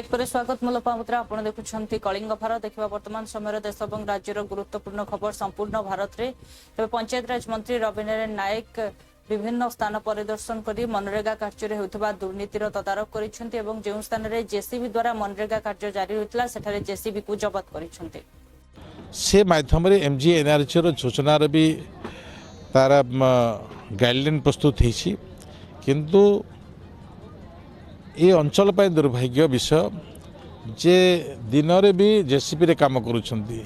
Break पर स्वागत मूल पामुद्रा आपण देखुछंती कलिंग भारत देखिबा वर्तमान समय देश और राज्यर गुरुत्वपूर्ण खबर संपूर्ण भारत रे तबे पंचायत राज मंत्री रविनारायण नायक विभिन्न स्थान परिदर्शन करी मनरेगा कार्य होता दुर्नीतिर तदारख करिसेंती एवं जे स्थान रे जेसीबी द्वारा मनरेगा कार्य जारी होता सेठारे जेसीबी को जबत करिसेंती से माध्यम एमजी एनआरएच सूचना भी तार गाइडलाइन प्रस्तुत होती किंतु ये अंचल पर दुर्भाग्य विषय जे दिन रे भी जेसीबी रे काम करुछंती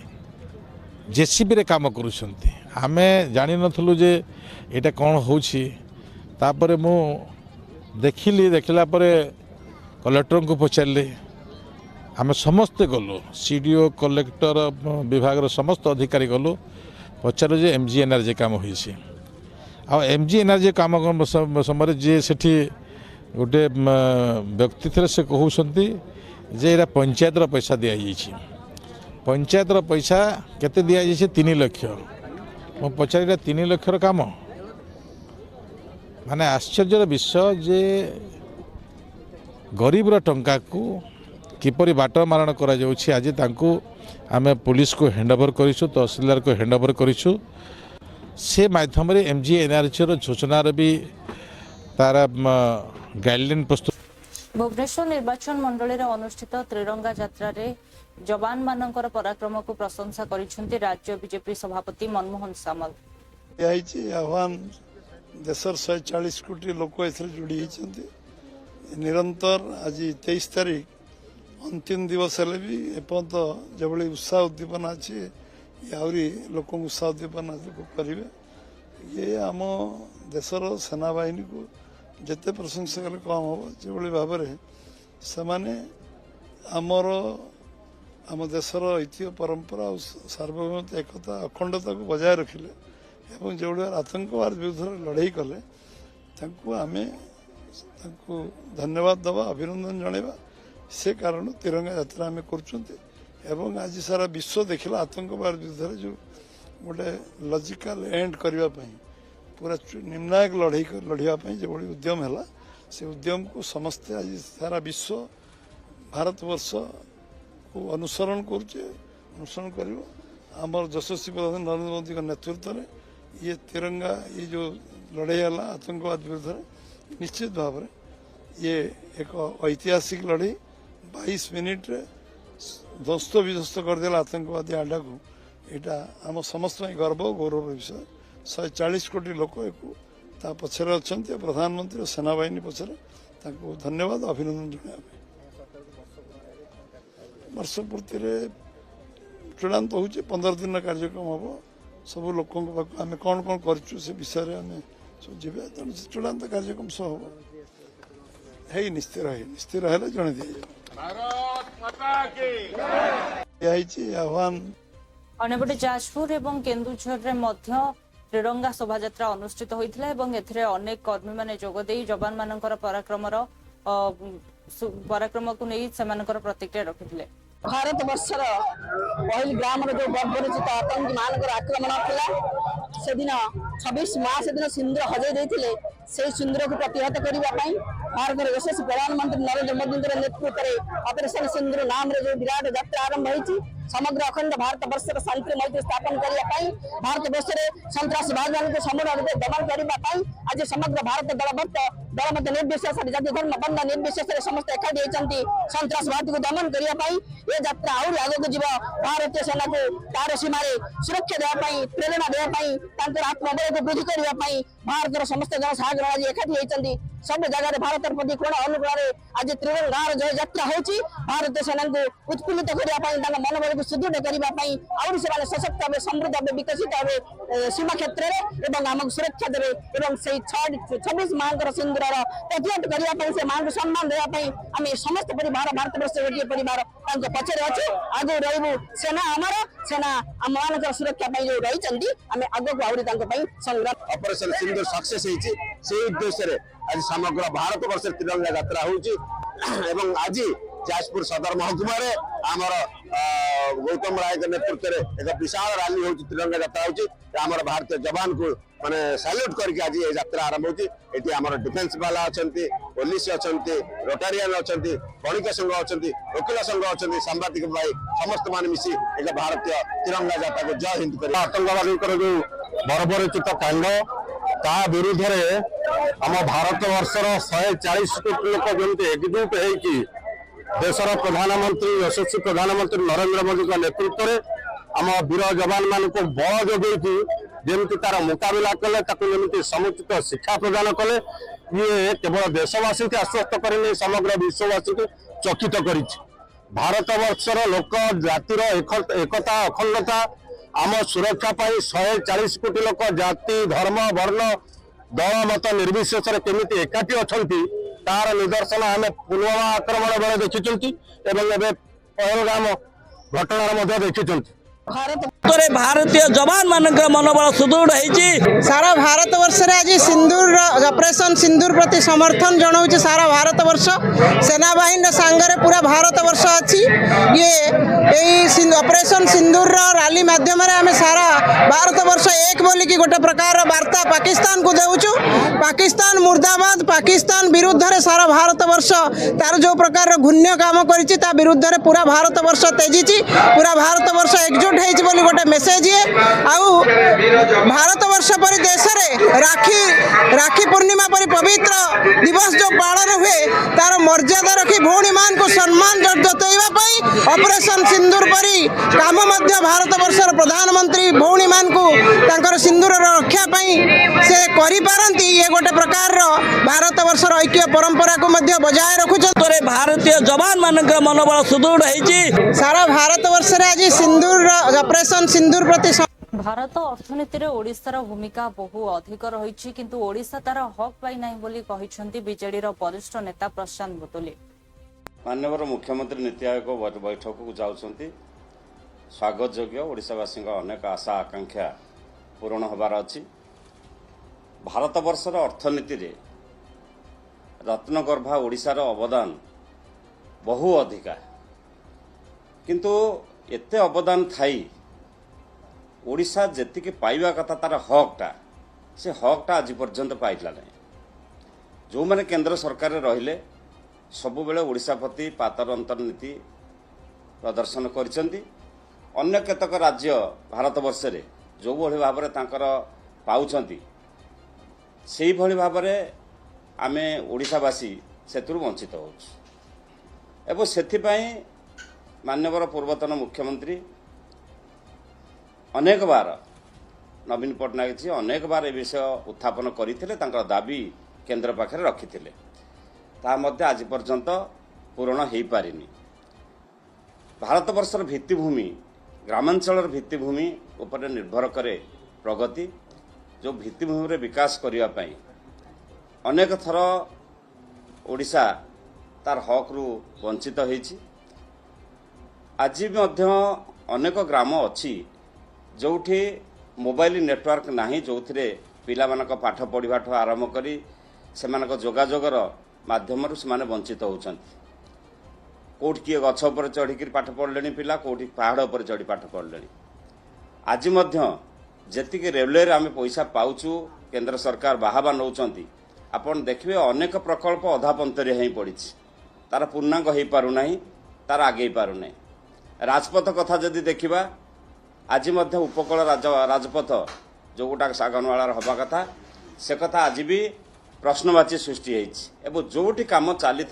जेसीबी रे काम करुछंती आमे जानि नथलु जे एटा कोन होछि तापरे मु देखला परे कलेक्टर को पचारले आमे समस्त गलो सीडीओ कलेक्टर विभाग समस्त अधिकारी गलो पचार जे एमजीएनआरजे काम होइछि आ एमजीएनआरजे काम समय जे सेठी गोटे व्यक्ति थे से कहते जे एरा पंचायत पैसा दि जाइए पंचायत पैसा केते दि जाइए 3 लाख मो पचार 3 लाख काम माने आश्चर्य विषय जे गरीबर टंका को किपरि बाट मारण करा जाउछि आज तांको आमे पुलिस को हैंडओवर करिछु तहसीलदार को हैंडओवर करिछु से माध्यम एमजी एनआरएच सूचना भी तार गाइडलाइन प्रस्तुत भुवनेश्वर निर्वाचन मंडली रे अनुष्ठित त्रिरंगा यात्रा रे जवान मानकर पराक्रम को प्रशंसा करिसेंती राज्य बीजेपी सभापति मनमोहन सामल आह्वान देशर 140 कोटी लोक एथरे जोड़ी होती निरंतर आज 23 तारीख अंतिम दिवस हेले भी एपर्यंत जो उत्साह उद्दीपना अच्छी आहरी लोक उत्साह उद्दीपना करेंगे ये आम देशर सेनाबाहिनी को जिते प्रशंसा कले कम हम जो भाव से आमर आम देशर ऐतिह्य परंपरा और सार्वभौमत्व एकता अखंडता को बजाय रखिले एवं जो आतंकवाद विरुद्ध लड़ाई कले आम धन्यवाद दबा अभिनंदन जनवा से कारण तिरंगा यात्रा आम कर आज सारा विश्व देखला आतंकवाद विरुद्ध जो गोटे लॉजिकल एंड करने पूरा निर्णायक लड़ाई जो उद्यम है से उद्यम को समस्ते आज सारा विश्व भारतवर्ष को अनुसरण कर आमर यशस्वी प्रधान नरेंद्र मोदी का नेतृत्व में ये तिरंगा ये जो लड़ाई है आतंकवाद विरुद्ध निश्चित भाव में ये एक ऐतिहासिक लड़ाई 22 मिनिट ध्वस्त विध्वस्त करदेला आतंकवादी आडा को यहाँ आम समस्त गर्व और गौरव विषय 140 कोटी लोक पछरे अच्छा प्रधानमंत्री और सेनाबाहिनी पछरे धन्यवाद अभिनंदन जनाया वर्ष पूर्ति चूड़ांत हो 15 दिन कार्यक्रम हम सब लोक आम कौन कौन करूँ से विषय आम सब जी तेणु चूड़ांत कार्यक्रम सब हम निस्थिर है जन दी आह्वान अन्यपटे जाजपुर एवं केन्दुझर रे मध्य त्रिरंगा शोभायात्रा अनुष्ठित होइथिला एवं एथिरे अनेक कर्मी माने जोगदेई जवान मानकर पराक्रम को नहीं सेमानकर प्रतिक्रिया रखिथिले भारत वर्षर पहल ग्राम जो बर्बरचित आतंकी मान आक्रमण था से दिन 26 मार्च दिन सिंदूर हजई देते से सिंदूर को प्रतिहत करने भारत यशस्वी प्रधानमंत्री नरेंद्र मोदी नेतृत्व में ऑपरेशन सिंदूर नाम जो विराट यात्रा आरंभ होती समग्र अखंड भारत वर्ष शांति मैत्री स्थापन करने भारत वर्ष में सन्त्रासवाद को समूल रूप दमन करने आज समग्र भारत दल मत निर्विशेष जाति धर्म बंध निर्विशेष समस्त एकाठी होती सन्त्रासवाद को दमन करने ये यात्रा आहुरी आगक जीव भारतीय सेना को तार सीमार सुरक्षा देवाई प्रेरणा देवाई आत्मबल को वृद्धि करने भारत समस्त जनसागर आज एकाठी होती सब जगह भारत प्रति कोण अनुकूल आज त्रिरंगार जो यात्रा होची भारतीय सेना को उत्फुल्लित करने मनोबल को सुदृढ़ करने आउरी से सशक्त भाव समृद्ध भाव विकसित भाव सीमा क्षेत्र में आमको सुरक्षा देवे और से 26 माँ सिंदूर प्रतिहत करने से माँ को सम्मान देवाई आम समस्त परिवार भारत वर्ष गोटे परिवार पचर अच्छे आगे रही सेना आमर सेना आम मान सुरक्षा जो रही आम आग को आउरी संग्राम ऑपरेशन सिंदूर सक्सेस से उद्देश्य आज समग्र भारत वर्ष तिरंगा यात्रा होची आज जाजपुर सदर महकुमा आमर गौतम राय नेतृत्व में एक विशाल रैली हो तिरंगा यात्रा होमर भारतीय जवान को माने सैल्यूट करके आज ये यात्रा आरंभ होती आमर डिफेन्स वाला अच्छा पुलिस अच्छा रोटारियन अच्छा बणिक संघ अच्छा वकिल संघ अच्छा सांबादिक भाई समस्त मान मिसी एक भारतीय तिरंगा यात्रा को जय हिंद कर आतंकवादी जो बर्बरचित कांड ता विरुद्ध आम भारत वर्षर 140 कोटी लोक जमी एकजुट होगी देशर प्रधानमंत्री यशस्वी प्रधानमंत्री नरेंद्र मोदी नेतृत्व में आम वीर जवान मान को बल जोगी जमी तार मुकाबला कले समुचित शिक्षा प्रदान कले ये केवल देशवासी को आश्वस्त करने समग्र विश्ववासी को चकित कर भारत वर्षर लोक जातिर एकता अखंडता आम सुरक्षा 140 कोटी लोक जाति धर्म वर्ण दल मत निर्विशेष केमिति एकाठी अच्छा तार निदर्शन आम पुलवामा आक्रमण बेले देखी पहलगाम घटना देखी भारतीय जवान मान मनोबल सुदृढ़ होती सारा भारत वर्ष रे आज सिंदूर ऑपरेशन सिंदूर प्रति समर्थन जनाऊँ सारा भारत वर्ष सेना बाहिनी सांगरे पूरा भारत वर्ष अच्छी ये ऑपरेशन सिंदूर रैली माध्यम आम सारा भारत वर्ष एक बोली कि गोटे प्रकार वार्ता पाकिस्तान को देउछु पाकिस्तान मुर्दाबाद पाकिस्तान विरुद्ध रे सारा भारत वर्ष तार जो प्रकार घून्य काम करिछि ता विरुद्ध रे पूरा भारत वर्ष तेजिछि पूरा भारत वर्ष एकजुट होइछि बोली गोटे मेसेज है आउ भारत वर्ष पर देश रे राखी पूर्णिमा पर पवित्र दिवस जो पालन हुए तार मर्यादा रखी भौणी मान को सम्मान जतैवा ऑपरेशन सिंदूर परी काम मध्य भारत वर्षर प्रधानमंत्री भौणी मान को तांकर सिंदूर रक्षा से करि पारंती ये गोटे प्रकार भारत वर्षर ऐक्य परंपरा को मध्य बजाय रखुछन भारतीय जवान मान मनोबल सुदृढ़ होती सारा भारत वर्ष रे आज सिंदूर ऑपरेशन सिंदूर प्रति भारत अर्थनीति रे ओडिशार भूमिका बहु अधिक रही किंतु ओडिशा तार हक पाई नाही बोली कहिसंती बीजेडी रो वरिष्ठ नेता प्रशांत बुतुली माननीय मुख्यमंत्री नीति आयोग बैठक को जाउछंती स्वागत योग्य ओडिशावासी अनेक आशा आकांक्षा पूरण होबार अछि भारत वर्षर अर्थनीति रे रत्नगर्भा ओडिशार अवदान बहु अधिका किंतु एते अवदान थाई ओडिशा जेतिकी पाइबा कथा तार हकटा से हकटा आज पर्यंत पाइला नहीं जो माने केंद्र सरकार रहिले सबु बेले ओडिशा प्रति पातर अंतर्नीति प्रदर्शन करिसेंती अन्य केतक राज्य भारत वर्ष रे जो भली भाव रे तांकर पाउछंती सेही भली भाव रे आमे ओडिशावासी सेतुरु वंचित होउछ एवं सेथिपाई माननीय पूर्वतन मुख्यमंत्री अनेक बार नवीन पट्टनायक जी अनेक बार ए विषय उत्थापन करते दाबी केंद्र पाखे रखी आज पर्यंत पूरण हो पारिनी भारत वर्षर भित्तिभूमि ग्रामांचल भित्तिभूमि उपर निर्भर करे प्रगति जो भित्तिभूमि रे विकास करने अनेक थर ओडिशा तार हक रु वंचित होइछि आज अनेक ग्राम अच्छी जोठी मोबाइल नेटवर्क नाही जो पिला मानक पाठ पढ़ा आरंभ करी सेमानक जोगाजोगर माध्यम से वंचित होउछंती कोठ किए गछ उपर चढ़ी पाठ पढ़ले पिला कोठी पहाड़ उपर चढ़ी पाठ पढ़ले आज जेतिक रेलवे आम पैसा पाउछु केंद्र सरकार बाहाबा नौचंती आपण देखिए अनेक प्रकल्प अधापंतरे ही पड़ी तार पूर्णांग हो पारुना तार आगे पारुना राजपथ कथा जदि देखिबा आज उपकूल राजपथ जो गोटा सागनवालार हवा कथा से कथा आज भी प्रश्नवाची सृष्टि होती जोटी काम चली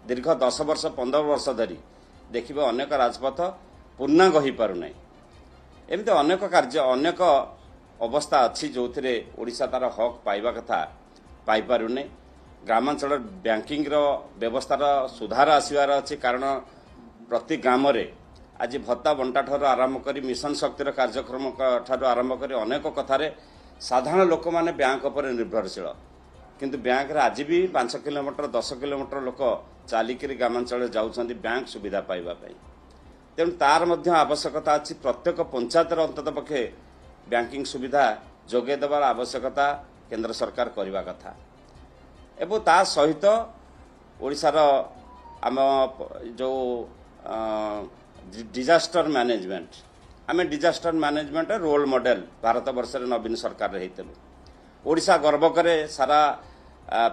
दीर्घ 10 वर्ष 15 वर्ष धरी देखिए अनेक राजपथ पूर्णांग हो पारुना एमती अनेक कार्य अनेक अवस्था अच्छी जो ओडिशा तार हक पाइबा कथा पाई पारुने ग्रामांचल बैंकिंग व्यवस्थार सुधार आसबार अच्छी कारण प्रति ग्राम आज भत्ता बंटा ठार आरंभ कर मिशन शक्तिर कार्यक्रम ठार आरंभ कर अनेक कथार साधारण लोक मैंने बैंक पर निर्भरशील किंतु बैंक आज भी 5 किलोमीटर 10 किलोमीटर लोक चालिक ग्रामांचल जाऊँच बैंक सुविधा पाइबापी तेणु तार मध्य आवश्यकता अच्छी प्रत्येक पंचायत अंतत पक्षे बैंकिंग सुविधा जोगे देवार आवश्यकता केंद्र सरकार करने कथा एवं ता सहित ओडिशार आम जो डिजास्टर मैनेजमेंट आम disaster management role model Bharat वर्ष नवीन सरकार होइतलु ओडिशा गर्व करे सारा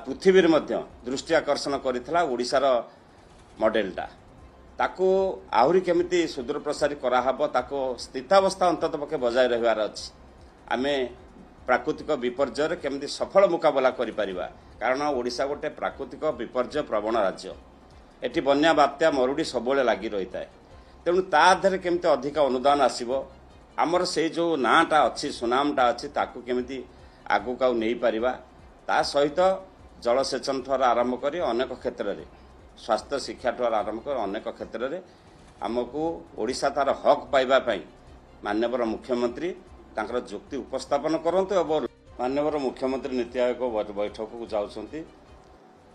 पृथ्वी मध्य दृष्टि आकर्षण करथिला ओडिशार मॉडलटा ताको आहुरी केमिति सुदूर प्रसारी कराहब ताको स्थितावस्था अंतत पक्षे बजाय रहिबार अछि आमे प्राकृतिक विपर्यय केमिति सफल मुकाबला करि परिबा कारण ओडिशा गोटे प्राकृतिक विपर्यय प्रवण राज्य एटी बन्या बात्या मरुडी सबले लागि रहिता तेणु ता धरे केमिति अधिक अनुदान आसीबो आमर से जो नाटा अछि सुनामटा अछि ताकू केमिति आगु का नहीं पारिबा ता सहित जलसेचन ठर आरंभ करी अनेक क्षेत्र में स्वास्थ्य शिक्षा ठर आरंभ कर अनेक क्षेत्र में आमको ओडिशा तार हक पाइबा पई माननीय मुख्यमंत्री तांकर जुक्ति उपस्थापन करंतु और माननीय मुख्यमंत्री नीति आयोग बैठक को जाउछंती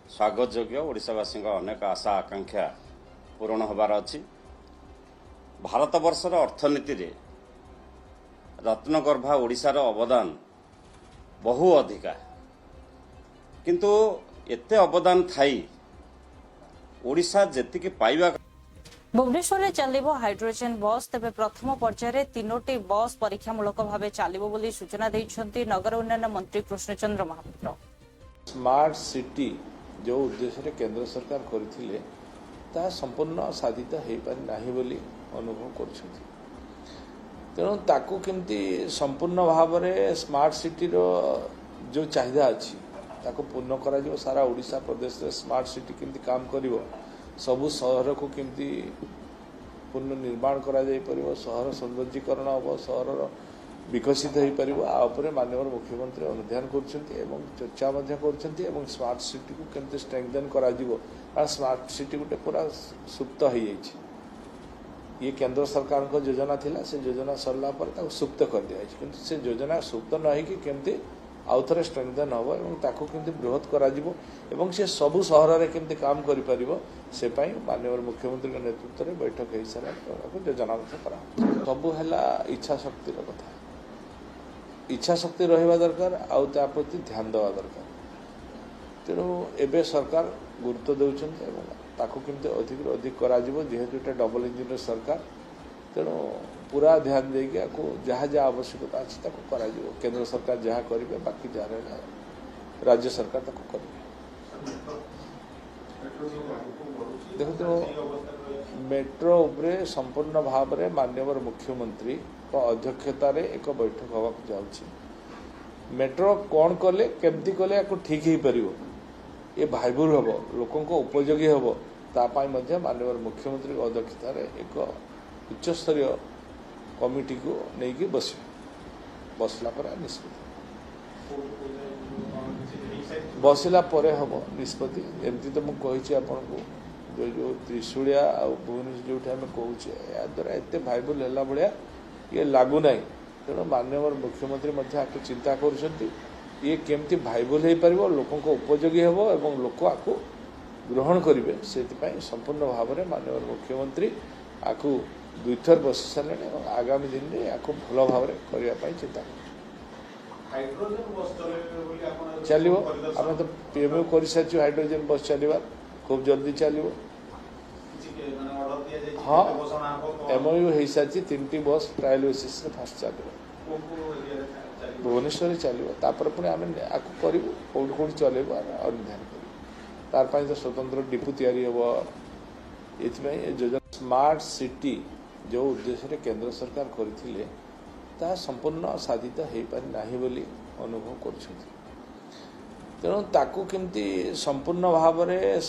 स्वागत योग्य ओडिशावासी अनेक आशा आकांक्षा पूरण होबार अछि भारत वर्षर अर्थनीति रे रत्नगर्भा ओडिशार अवदान बहु अधिका किंतु एते अवदान थाई ओडिशा जेतिके पाइबा भुवनेश्वर में चलिबो हाइड्रोजन बस तेबे प्रथम पर्यायर 3टी बस परीक्षामूलक भाव चलिबो बोली सूचना दैछंती नगर उन्नयन मंत्री कृष्णचंद्र महापात्र। स्मार्ट सिटी जो उद्देश्य केंद्र सरकार करथिले ता संपूर्ण साधित हो पारि नाही बोली अनुभव करछथि तेणु ताकू केमती संपूर्ण भाव में स्मार्ट सिटी रो जो चाहिदा अच्छी ताको पूर्ण करा जिवो सारा ओडिशा प्रदेश रे स्मार्ट सिटी केमती काम करिवो सबु शहर को केमती पूर्ण निर्माण करा जाई परिवो शहर सौंदर्यीकरण हो शहर विकसित हो पारिवो आ उपरे माननीय मुख्यमंत्री अनुध्यान करछंती एवं चर्चा मध्य करछंती एवं स्मार्ट सिटी को केमती स्ट्रेंथन करा जिवो आ स्मार्ट सिटी गुटे पूरा सुप्त हो जाइछि ये केंद्र सरकार को योजना थिला से योजना सरला पर सुप्त कर दिया किंतु से योजना सुप्त न होगी केमती आउ थे स्ट्रेंथन हम और ताकू केमती बृहत करा जिवो एवं से सबु सहर रे केमती काम करि परिबो से पई माननीय मुख्यमंत्री के नेतृत्व में बैठक हो सारा योजना करा सबु हैला इच्छा शक्ति कथा इच्छा शक्ति रहिबा दरकार आउ ता प्रति ध्यान देवा दरकार तेणु एबे सरकार गुरुत्व देउछन्ते एवं ताकू केमती अधिक अधिक करा जिवो जेहेतु एटा डबल इंजिन सरकार तेणु पूरा ध्यान देके आपको जहाँ जहाँ आवश्यकता अच्छी ताको करा जिवो केंद्र सरकार जहाँ करेंगे बाकी जहाँ राज्य सरकार ताको करेंगे देखो तो मेट्रो उपरे संपूर्ण भाव में माननीय मुख्यमंत्री अध्यक्षता रे एक बैठक होगा जाउछि मेट्रो कौन कले केमती कले आपको ठीक ही परिवो ये भाईबुर हम लोकों को उपयोगी हम तापाई मध्य माननीय मुख्यमंत्री अध्यक्षता रे एक उच्च स्तरीय कमिटी को नहीं बसला पर निष्पत्ति बसला पर हम निष्पत्ति एमती तो मुझे आपन को जो त्रिशूलिया भुवनेश्वर जो आम कहे या द्वारा एत भाईबुल है भाया ये लगुना तेणु माननीय मुख्यमंत्री आपको चिंता कर ये केमती भाईबुल हो पार लोकों को उपयोगी हम और लोक आपको ग्रहण करेंगे से संपूर्ण भाव में माननीय मुख्यमंत्री आपको दुई थर बसी सारे और आगामी दिन में आपको भल भाव में करने चिंता चलो आम तो पीएमओ कर सारी हाइड्रोजन बस चलवा खूब जल्दी चलो हाँ एमओयू हो सारी 3टी बस ट्रायल बेसिस फास्ट चलो भुवनेश्वर चलो तापर पुणी आम आपको करूँ कौट कौट चलेबू अनुध्यान कर तार तो स्वतंत्र डिपो तैयारी हम ये योजना स्मार्ट सिटी जो उद्देश्य केंद्र सरकार करथिले ता संपूर्ण साधित हो पारि नाही बोली अनुभव करछथि तेणु ताकू केमती संपूर्ण भाव में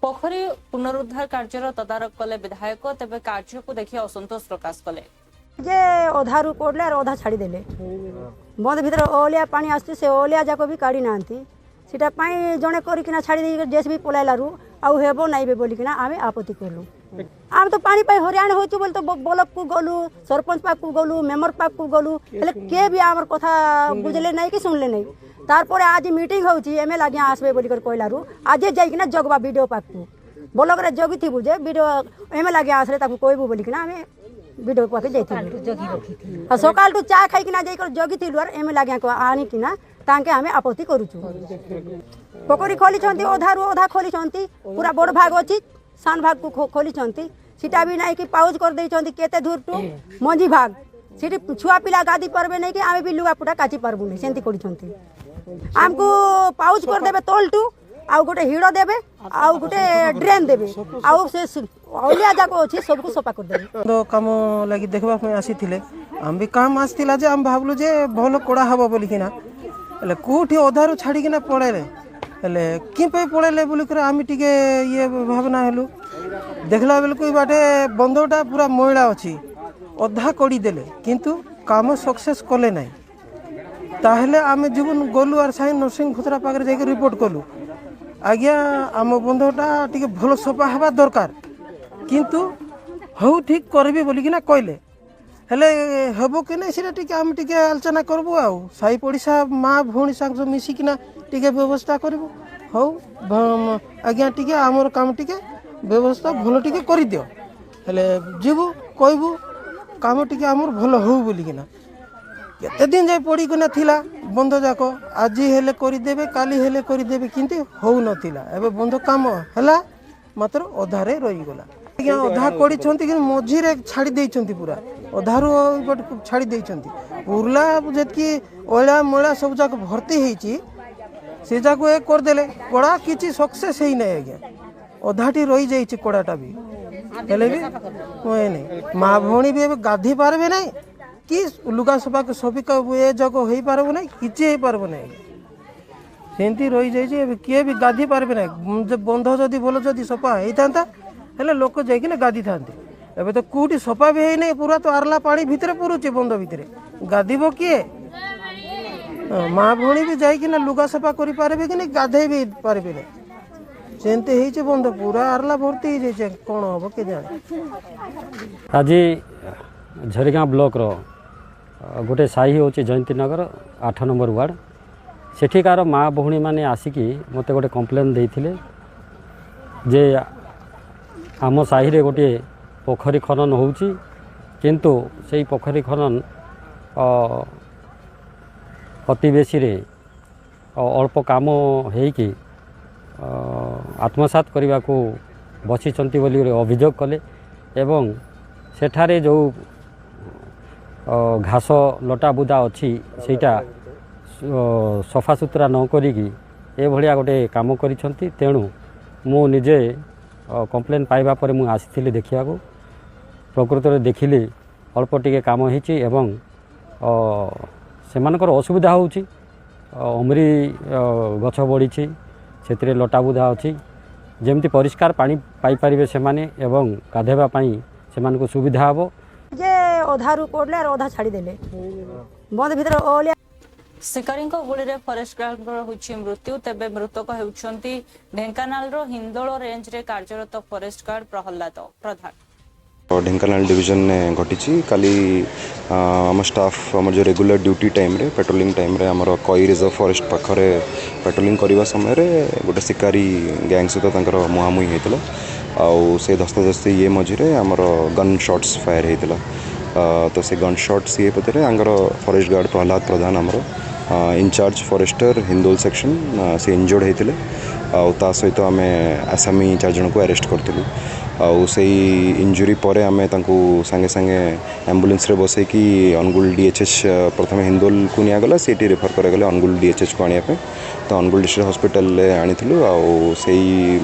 पोखरी पुनरुद्धार कार्यर तदारक कले विधायक तेबे कार्य को देखि असंतोष प्रकाश कले जे अधारू कोडले और अधा छाड़ी देले बंद भीतर ओलिया पानी आसु से ओलिया जाको भी काढ़ी नांती सीटा पाई जणे करिकिना छाड़ी दे जेसीबी पलाइलारू आउ हेबो नाइबे बोलिकिना आमे आपत्ति करलु आम तो पानी पाई हरियाण होचु बोल तो ब्लॉक को गलु सरपंच पाक को गलु मेंबर पाक को गलु हेले के भी आमर कथा बुझले नहीं कि सुनले नहीं तारपरे आज मीटिंग होची एमएल आज्ञा आसबे बोली कर कहलारू आज जाइकिना जगबा वीडियो पाक को ब्लॉक रे जगी थी बुझे वीडियो एमएल आज्ञा आसरे ताकू कहबू बोलिकिना आमे वीडियो पाके जाइथि जगी रखी आ सकाल तो चा खाइकिना जाई कर जगी थी लुआर एमएल आज्ञा को आनी किना तांके आमे आपत्ति करूछु पोखरी खोली अधारू अधा खोली पूरा बड़ भाग अच्छी सान भाग को खोली सीटा भी नहीं कि पाउज कर देइछंती केते दूर टू मंझी भाग सीटी छुआ पिला गादी परबे नहीं कि आमे भी लुगा पुटा काची परबु नहीं सेंती करिछंती हमको पाउज कर देबे तोल टू आउ गोटे हिड़ो देबे आउ गोटे ड्रेन देबे आउ से औलिया जाको अछि सबको सफा कर देबे दो काम लागि देखबा पे आसीथिले हम भी काम आसीथिला जे हम भाबलु जे भलो कोडा हबो बोली किना ले कोठी अधारू छाडी किना पड़ेले ले कि पे पड़ेले बोली कर आमी टिके ये भावना हेलु देखला बेल कोई बाटे बंधटा पूरा मैला अछि अधा कड़ी देले किंतु काम सक्सेस कले नाही ताहले आमे जीवन गलु आर साई नर्सिंग खुतरा पाकर जाके रिपोर्ट कलु आज्ञा आम बंधटा टिके भलो सफा हवा दरकार किंतु हौ ठीक करबे बोली किना कहले हेले हबो कि नहीं सेटा टिके आम टिके आलोचना करबो आ साई पड़िसा माँ भौणी संग मिसी किना टिके व्यवस्था करबो हौ आज्ञा टिके आमर काम टिके व्यवस्था भलो टिके करि दियो हेले जीवु कहबू काम टिके आमर भलो हो बोली किना केते दिन जाय पड़ी किना थिला बंध जाक आज हेले करि देबे काली हेले करि देबे किंतु हो नथिला एबे बंध काम हला मात्र अधारे रही गला आज्ञा अधा कड़ी छंती कि मझी रे छाड़ी देई छंती पूरा अधारू छाड़ी देई छंती पुरला जेतकी ओला मोला सब जाक भर्ती हेची से जाको एक कर देले कोड़ा किछि सक्सेस हेई नै आज्ञा अधाटी रही जाइए कोड़ाटा भी हेले भी हुए नहीं माँ भौणी भी गाधी पारबे नहीं कि लुगा सफा सफिका ए जग हो पारब नहीं किसी हो पारब नहीं सेमती रही जाइए किए भी गाधी पारबे नहीं जब बंध जदि भल जदि सफा होता हेले लोक जाइए गाधी था एबे तो कौटी सफा भी है पूरा तो आरला पानी भितर पुरुचे बंध भितर गाधीब किए माँ भौणी भी जाइए लुगा सफा कर पारे कि नहीं गाधे भी पारबे नहीं सेमती ହେଇଛି ବନ୍ଧ पूरा आरला भर्ती ହେଇଯାଇଛି कौन हम के जाने आज झरीगाँ ब्लॉक रो गोटे साही होची जयंतीनगर 8 नंबर वार्ड सेठिकार माँ भौणी मैंने आसिकी मत गोटे कम्प्लेन देइथिले जे आम साही रे गोटे पोखरी खनन होउची किंतु सेई पोखरी खनन अति बेसी रे अल्प काम हेकी आत्मसात करने को बसीचंती बोली अभियोग कले एवं सेठारे जो घास लटा बुदा अच्छी सेटा सफा सुतरा न करिकी ए भलिया गोटे काम करिसंती तेणु मु निजे कंप्लेन पाइबा पर मु आसीथिली देखिया को प्रकृत रे देखिली अल्प टिके काम होईची एवं सेमानकर असुविधा होउची अमरी गछ बढ़ी से लटा बुधा अच्छी जमती परिष्कार पानी पाई पारिबे सेमाने एवं गाधेबा पाई सेमान को सुविधा हबो जे अधारू पड़ले अधा छाड़ी देले बंद भीतर ओलिया शिकारी गुड़ी फरेस्ट गार्ड होची मृत्यु तेबे मृतक होउछंती ढेंकानाल रो हिंदोल रेंज रे कार्यरत फरेस्ट गार्ड प्रहलाद प्रधान ढेंकानाल डिवीजन ने घटी काली आम स्टाफ आम जो रेगुलर ड्यूटी टाइम रे पेट्रोलिंग टाइम रे आमर कई रिजर्व फॉरेस्ट पाखरे पेट्रोलिंग करने समय गोटे शिकारी गैंग सहित मुहांमुही होता आउ से धस्ताधस्ती ये मझे आमर गन शॉट्स फायर होता तो से गन शॉट्स ये पते आंगर फॉरेस्ट गार्ड प्रहलाद प्रधान आमर इंचार्ज फॉरेस्टर हिंदोल सेक्शन से इंजर्ड होते सहित आम आसामी 4 जन को अरेस्ट करूँ आउ से इंजुरी पर आम सांगे सांगे एम्बुलेंस रे बसई कि अनुगुल डीएचएच प्रथम हिंदोल को निगला सी रेफर करागले अनुगुल डीएचएच को आने तो अनुगुल डिस्ट्रिक्ट हॉस्पिटल आनी आउ से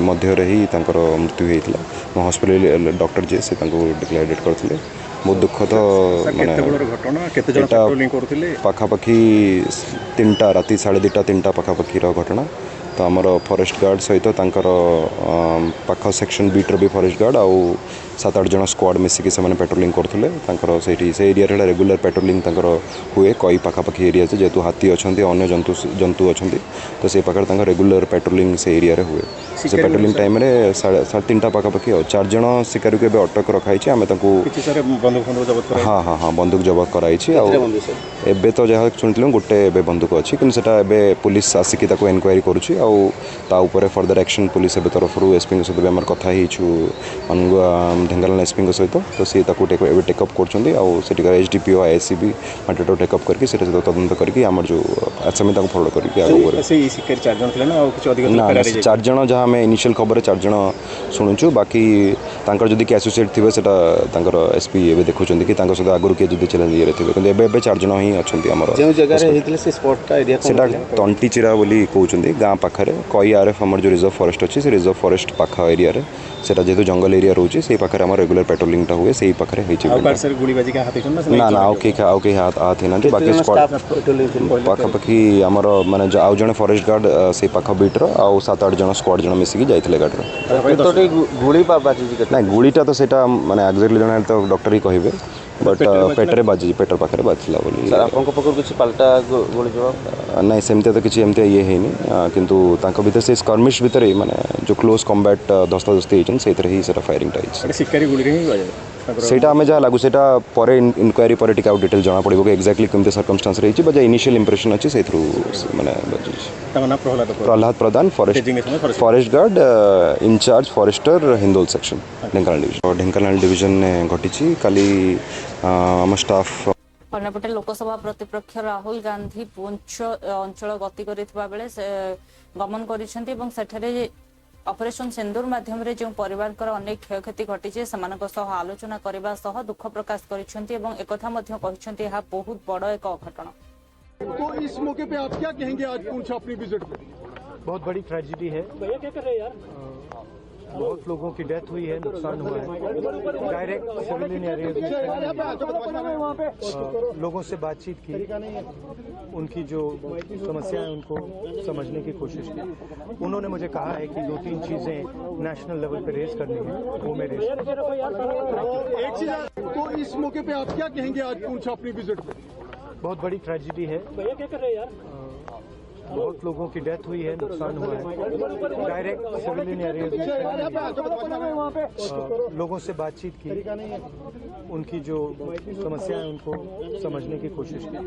मध्य ही मृत्यु होता मो हॉस्पिटल डॉक्टर जे से डिक्लेयर डेट करते बहुत दुखद पाखापाखि 3टा राति 2:30 3टा पाखापाखि घटना तो आमर फॉरेस्ट गार्ड सहित पाख सेक्शन बीट्र भी फॉरेस्ट गार्ड आउ 7-8 जन स्क्वाड मिसिकी से पेट्रोलिंग करते से एरिया रेगुलर पेट्रोलिंग हुए कई पाखापाखि एरिया से जेहेतु हाथी अच्छा अन्य जंतु अच्छा तो से पाखे रेगुलर पेट्रोलिंग से एरिया रे हुए से पेट्रोलिंग टाइम 3:30 पाखापाखि 4 जन शिकारी को अटक रखाई आम हाँ हाँ हाँ बंदूक जबत कराई एबे तो जहाँ शुणिल गोटे बंदूक अच्छी कि पुलिस आसिकी एनक्वायरी करुँच आउपर फर्दर एक्शन पुलिस तरफ एसपी सहित भी आम कथा ढेंकानाल एसपी सहित तो सी टेकअप कर एसडीपीओ आईएससी भी माटे टेकअप करके तदंत करके आम जो आसामी फरवर्ड करके 4 जन जहाँ आम इनिशियल खबर 4 जन शुणुचु बाकी जदि किए एसोसिएट थे एसपी ए देखुं कि सहित आगुरी किए जब चैलेंज ये थे 4 जन ही अच्छा तंटी चिरा बोली कहते गाँ पाखे कई आरएफ आम जो रिजर्व फॉरेस्ट अच्छी से रिजर्व फॉरेस्ट पाख एरिया जेहेतु जंगल एरिया रोचे से पाखे आम रेगुलर पेट्रोलिंग हुए से पाखे ना ना आउ हाथ ना बाकी पाखापाखि आमर माने आउ जड़े फॉरेस्ट गार्ड से पाख बीट्र आउ 7-8 जन स्क्वाड जन मिसिकी जाते गाड़ी ना गुड़ीटा तो सेटा माने एक्जाक्टली जन तो डॉक्टर ही कहे बट पेटर बाजी पेटर पाखे बाजिला ना सेमती तो किसी एमती ये है किंतु भीतर से स्कर्मिश भितर माने जो क्लोज कॉम्बैट धस्ताधस्ती होती ही फायरिंग सेटा आम जहाँ लागू सेटा पर इनक्वारी पर टिके डिटेल जना पड़ो कि एक्जाक्टली केमती सर्कमस्टांस रही बट इनिशियल इंप्रेशन अच्छी से माने प्रहलाद प्रधान forest guard in charge forester Hindol section Dhenkanal division ने घटी काली आम स्टाफ अन्यपटे लोकसभा प्रतिपक्ष राहुल गांधी पुंछ अंचल गति करितबा बेले गमन करिसेंति ऑपरेशन सिंदूर माध्यम जो परिवार अनेक क्षयक्षति घटी से आलोचना करने दुख प्रकाश करिसेंति एकथा बहुत बड़ एक अघटन। तो इस मौके पे आप क्या कहेंगे आज पुंछ अपनी विजिट पे? बहुत बड़ी ट्रेजेडी है। भैया क्या कर रहे हैं यार? बहुत लोगों की डेथ हुई है, नुकसान हुआ है। डायरेक्ट सिविलियन एरिया लोगों से बातचीत की, उनकी जो समस्याएं उनको समझने की कोशिश की। उन्होंने मुझे कहा है कि 2-3 चीजें नेशनल लेवल पे रेज करनी है, वो मैं रेज। एक चीज, तो इस मौके पे आप क्या कहेंगे आज पुंछ अपनी विजिट पे? बहुत बड़ी ट्रेजेडी है। भैया क्या कर रहे हैं यार? बहुत लोगों की डेथ हुई है, नुकसान हुआ है। डायरेक्ट सिविलियन एरिया लोगों से बातचीत की, उनकी जो समस्याएं उनको समझने की कोशिश की।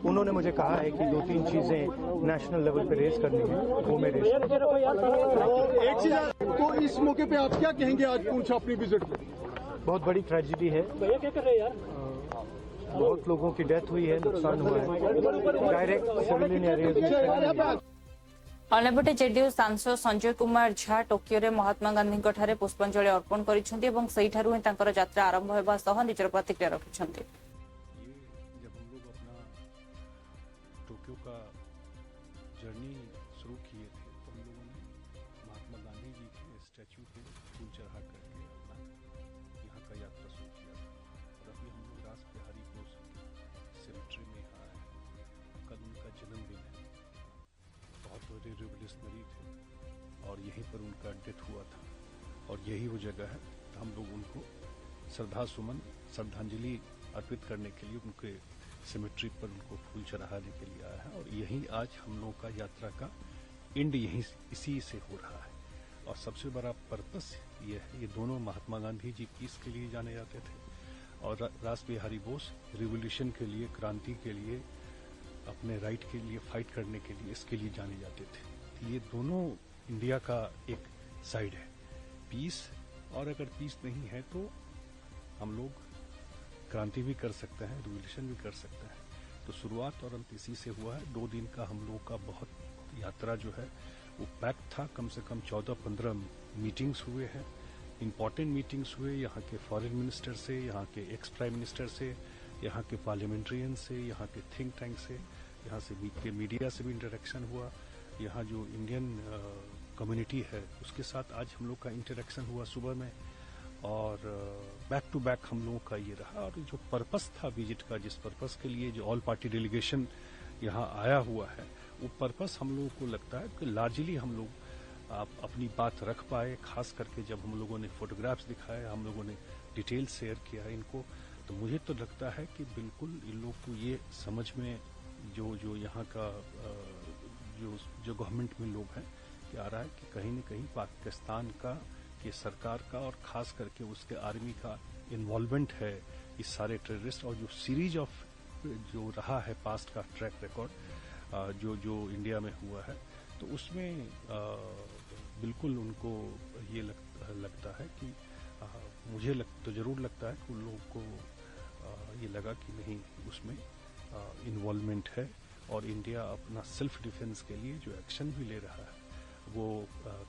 उन्होंने मुझे कहा है कि 2-3 चीजें नेशनल लेवल पे रेज करनी है, वो मैं रेज। एक चीज, तो इस मौके पे आप क्या कहेंगे आज पुंछ अपनी विजिट पे? बहुत बड़ी ट्रेजेडी है। भैया क्या कर रहे हैं यार? बहुत लोगों की डेथ हुई है, नुकसान हुआ है। डायरेक्ट सिविलियन एरिया अन्यपटे जेडीयू सांसद संजय कुमार झा टोकियो महात्मा गांधी ठारे पुष्पांजलि अर्पण कर यात्रा आरंभ होगा निजर प्रतिक्रिया रखिंट। जर्नी शुरू किए थे तो हम लोगों ने महात्मा गांधी जी के स्टैचू पे फूल चढ़ा करके यहाँ का यात्रा शुरू किया था। और अभी हम लोग रास बिहारी बोस सेमेट्री में यहाँ आए हैं। कल उनका जन्मदिन है। बहुत बड़े रिवोल्यूशनरी थे और यहीं पर उनका डेथ हुआ था और यही वो जगह है। हम लोग उनको श्रद्धांजलि अर्पित करने के लिए उनके सेमेट्री पर उनको फूल चढ़ाने के लिए आया है। और यही आज हम लोगों का यात्रा का एंड यही इसी से हो रहा है। और सबसे बड़ा पर्पस ये है, ये दोनों महात्मा गांधी जी पीस के लिए जाने जाते थे और रास बिहारी बोस रिवोल्यूशन के लिए, क्रांति के लिए, अपने राइट के लिए फाइट करने के लिए, इसके लिए जाने जाते थे। ये दोनों इंडिया का एक साइड है, पीस। और अगर पीस नहीं है तो हम लोग क्रांति भी कर सकते हैं, रिवोल्यूशन भी कर सकते हैं। तो शुरुआत और अंत इसी से हुआ है। 2 दिन का हम लोगों का बहुत यात्रा जो है वो पैक था। कम से कम 14-15 मीटिंग्स हुए हैं, इम्पॉर्टेंट मीटिंग्स हुए यहाँ के फॉरेन मिनिस्टर से, यहाँ के एक्स प्राइम मिनिस्टर से, यहाँ के पार्लियामेंट्रियन से, यहाँ के थिंक टैंक से, यहाँ से मीडिया से भी इंटरेक्शन हुआ। यहाँ जो इंडियन कम्युनिटी है उसके साथ आज हम लोग का इंटरेक्शन हुआ सुबह में। और बैक टू बैक हम लोगों का ये रहा। और जो पर्पस था विजिट का, जिस पर्पस के लिए जो ऑल पार्टी डेलीगेशन यहाँ आया हुआ है, वो पर्पस हम लोगों को लगता है कि लार्जली हम लोग अपनी बात रख पाए। खास करके जब हम लोगों ने फोटोग्राफ्स दिखाए, हम लोगों ने डिटेल शेयर किया इनको, तो मुझे तो लगता है कि बिल्कुल इन लोग को ये समझ में जो यहाँ का जो गवर्नमेंट में लोग हैं कि आ रहा है कि कहीं न कहीं पाकिस्तान का, कि सरकार का और खास करके उसके आर्मी का इन्वॉल्वमेंट है इस सारे टेररिस्ट। और जो सीरीज ऑफ जो रहा है पास्ट का ट्रैक रिकॉर्ड जो इंडिया में हुआ है, तो उसमें बिल्कुल उनको ये लगता है कि मुझे तो जरूर लगता है कि उन लोगों को ये लगा कि नहीं उसमें इन्वॉल्वमेंट है और इंडिया अपना सेल्फ डिफेंस के लिए जो एक्शन भी ले रहा है वो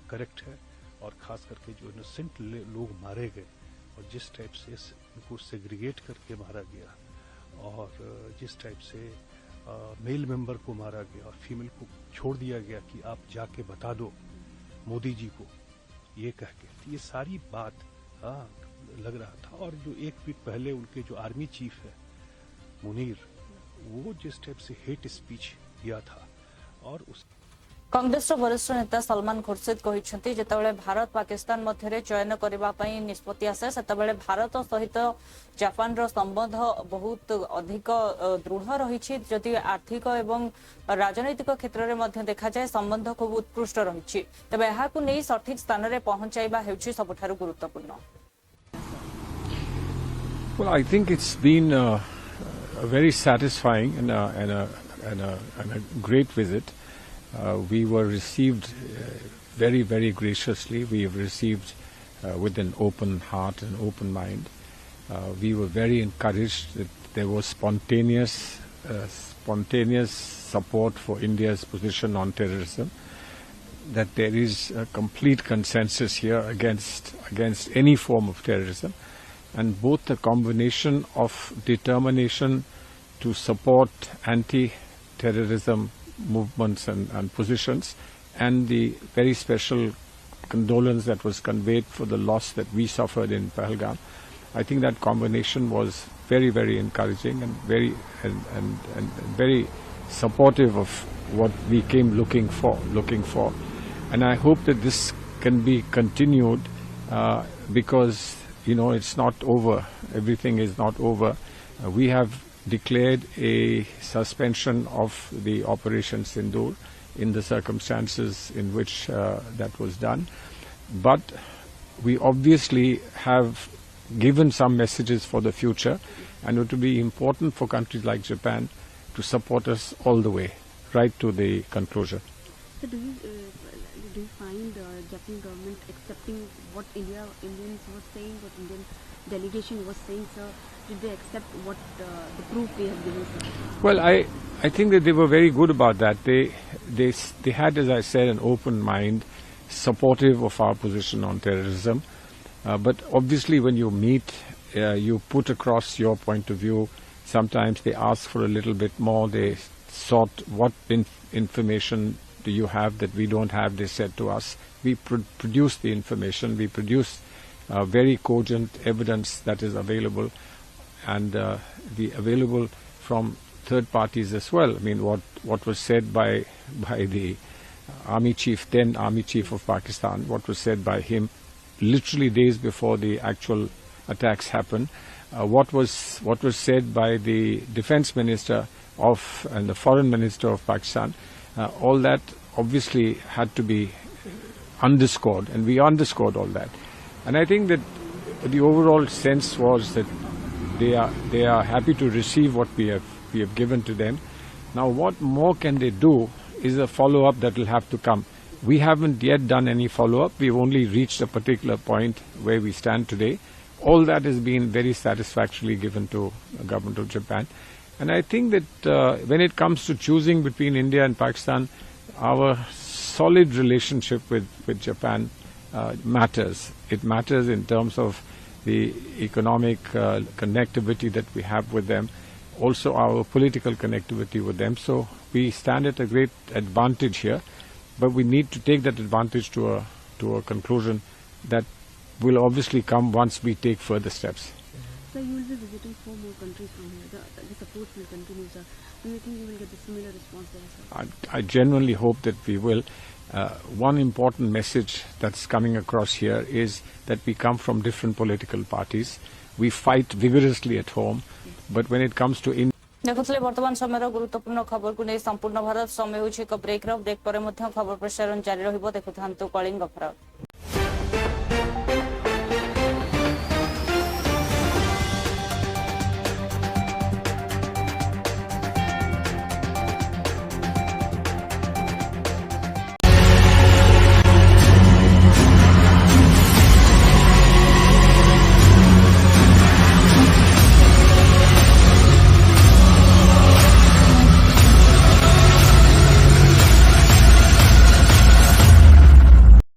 करेक्ट है। और ख़ास करके जो इनोसेंट लोग मारे गए और जिस टाइप से उनको सेग्रीगेट करके मारा गया और जिस टाइप से मेल मेंबर को मारा गया और फीमेल को छोड़ दिया गया कि आप जाके बता दो मोदी जी को, ये कह के, तो ये सारी बात लग रहा था। और जो एक वीक पहले उनके जो आर्मी चीफ है मुनीर, वो जिस टाइप से हेट स्पीच दिया था और उस कांग्रेस वरिष्ठ नेता सलमान खुर्शीद कहते जितेबाला भारत पाकिस्तान मध्य चयन करने निष्पत्ति आसे सेतेबाला भारत सहित जापान संबंध बहुत अधिक दृढ़ रही। जदि आर्थिक एवं राजनैतिक क्षेत्र में देखा जाए संबंध खूब उत्कृष्ट रही, तेज यह सठिक स्थान में पहुंचाइबा सबुठारु गुरुत्वपूर्ण। Well, I think it's been a very satisfying and a great visit. We were received very, very graciously. We have received with an open heart and open mind. We were very encouraged that there was spontaneous support for India's position on terrorism, that there is a complete consensus here against any form of terrorism, and both the combination of determination to support anti-terrorism movements and positions, and the very special condolence that was conveyed for the loss that we suffered in Pahalgam. I think that combination was very, very encouraging and very very supportive of what we came looking for. And I hope that this can be continued because, you know, it's not over. Everything is not over. We have declared a suspension of the Operation Sindoor in the circumstances in which that was done. But we obviously have given some messages for the future, and it will be important for countries like Japan to support us all the way, right to the conclusion. So do you find Japanese government accepting what Indians were saying, what Indian delegation was saying, sir? Did they accept what the proof we have given, sir? Well, I think that they were very good about that. They had, as I said, an open mind, supportive of our position on terrorism. But obviously when you meet, you put across your point of view. Sometimes they ask for a little bit more. They sought what information do you have that we don't have, they said to us. We produce the information. We produce very cogent evidence that is available, and the available from third parties as well. I mean, what was said by the army chief, then army chief of Pakistan, what was said by him literally days before the actual attacks happened, what was said by the defense minister and the foreign minister of Pakistan, all that obviously had to be underscored, and we underscored all that. And I think that the overall sense was that they are happy to receive what we have given to them. Now, what more can they do is a follow-up that will have to come. We haven't yet done any follow-up. We've only reached a particular point where we stand today. All that has been very satisfactorily given to the government of Japan. And I think that when it comes to choosing between India and Pakistan, our solid relationship with Japan matters. It matters in terms of the economic connectivity that we have with them, also our political connectivity with them. So we stand at a great advantage here, but we need to take that advantage to a conclusion that will obviously come once we take further steps. So you will be visiting 4 more countries from here. The support will continue, sir. Do you think you will get the similar response there, sir? I genuinely hope that we will. One important message that's coming across here is that we come from different political parties. We fight vigorously at home, but when it comes to देखुले वर्तमान समय गुरुत्वपूर्ण खबर को नहीं संपूर्ण भारत समय होछि एक break पर खबर प्रसारण जारी रहिबो। देखुथांतु कलिंग फरक।